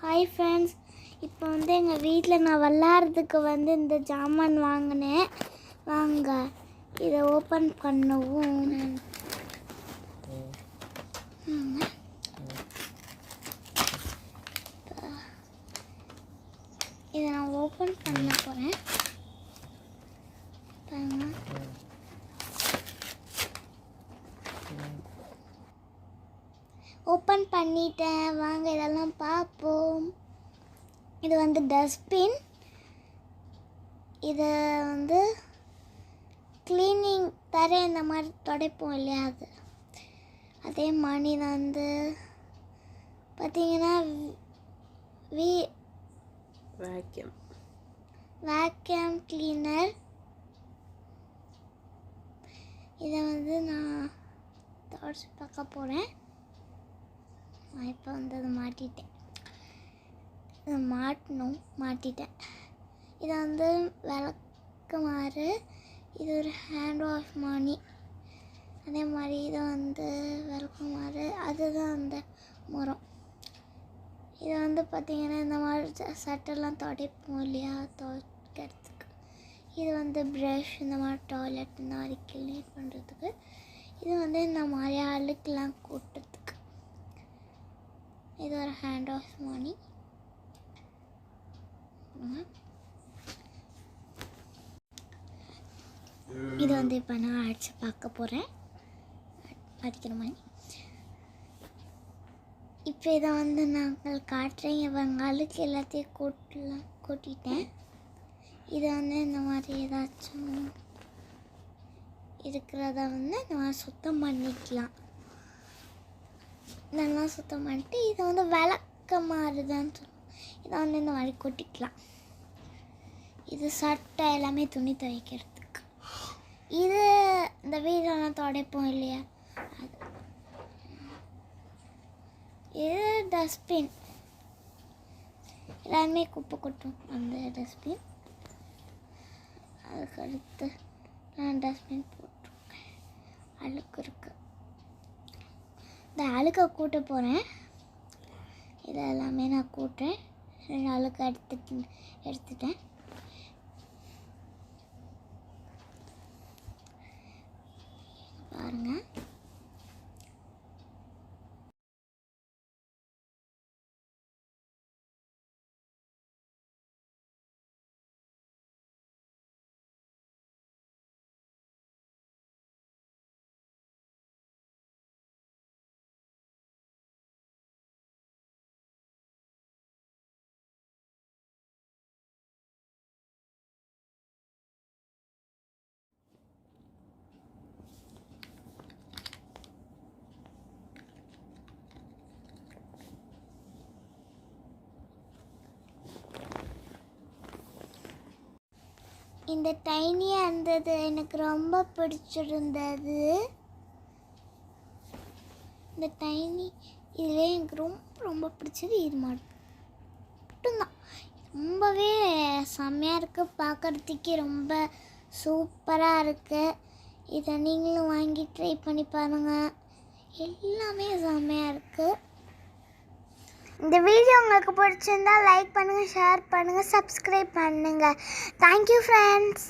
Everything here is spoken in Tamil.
ஹாய் ஃப்ரெண்ட்ஸ், இப்போ எங்கள் வீட்டில் நான் விளாட்றதுக்கு இந்த ஜாமான் வாங்கினேன். வாங்க இதை ஓப்பன் பண்ணவும். இதை நான் ஓப்பன் பண்ண போகிறேன். ஓப்பன் பண்ணிட்டேன். வாங்க இதெல்லாம் பார்ப்போம். இது டஸ்ட்பின். இதை க்ளீனிங் தர இந்த மாதிரி துடைப்போம் இல்லையா, அது அதே மாதிரி பார்த்தீங்கன்னா வேக்யூம் கிளீனர். இதை நான் தொடச்சி பார்க்க போகிறேன். நான் இப்போ அதை மாட்டிட்டேன். இதை மாட்டிட்டேன். இதை விளக்குமாறு. இது ஒரு ஹேண்ட் வாஷ் மாதிரி. அதே மாதிரி இதை விளக்குமாறு. அதுதான் அந்த முறம். இதை பார்த்திங்கன்னா இந்த மாதிரி சட்டெல்லாம் துடைப்போம் இல்லையா, துடைக்கிறதுக்கு. இது ப்ரஷ், இந்த மாதிரி டாய்லெட் இந்த மாதிரி க்ளீன் பண்ணுறதுக்கு. இது இந்த மாதிரி அழுக்கெல்லாம் கூட்டுறதுக்கு. இது ஒரு ஹேண்ட் வாஷ் மாதிரி. இது இப்போ நான் அடித்து பார்க்க போகிறேன், அடிக்கிற மாதிரி. இப்போ இதை நாங்கள் காட்டுறேன். இவங்க அழுக்கு எல்லாத்தையும் கூட்டிட்டேன். இதை இந்த மாதிரி ஏதாச்சும் இருக்கிறத இந்த மாதிரி சுத்தம் பண்ணிக்கலாம். நல்லா சுத்தம் பண்ணிட்டு இதை விளக்க மாதிரிதான் சொல்லுவோம். இதை இந்த மாதிரி கொட்டிக்கலாம். இது சட்டை எல்லாமே துணி துவைக்கிறதுக்கு. இது இந்த வீடெல்லாம் துடைப்போம் இல்லையா, அது. இது டஸ்ட்பின். எல்லாருமே குப்பை கொட்டும் அந்த டஸ்ட்பின். அதுக்கடுத்து நான் டஸ்ட்பின் போட்டிருக்கேன். அழுக்கு இருக்கு. இந்த அழுக்கை கூட்ட போகிறேன். இதை எல்லாமே நான் கூட்டுறேன். 2 அழுக்கை எடுத்துட்டேன். பாருங்கள். இந்த டைனியாக இருந்தது எனக்கு ரொம்ப பிடிச்சிருந்தது. இந்த டைனி இதில் எனக்கு ரொம்ப பிடிச்சது இது மட்டும்தான். ரொம்பவே செம்மையாக இருக்குது. பார்க்குறதுக்கே ரொம்ப சூப்பராக இருக்குது. இதை நீங்களும் வாங்கி ட்ரை பண்ணி பாருங்கள். எல்லாமே செம்மையாக இருக்குது. இந்த வீடியோ உங்களுக்கு பிடிச்சிருந்தால் லைக் பண்ணுங்கள், ஷேர் பண்ணுங்கள், சப்ஸ்கிரைப் பண்ணுங்கள். Thank you friends.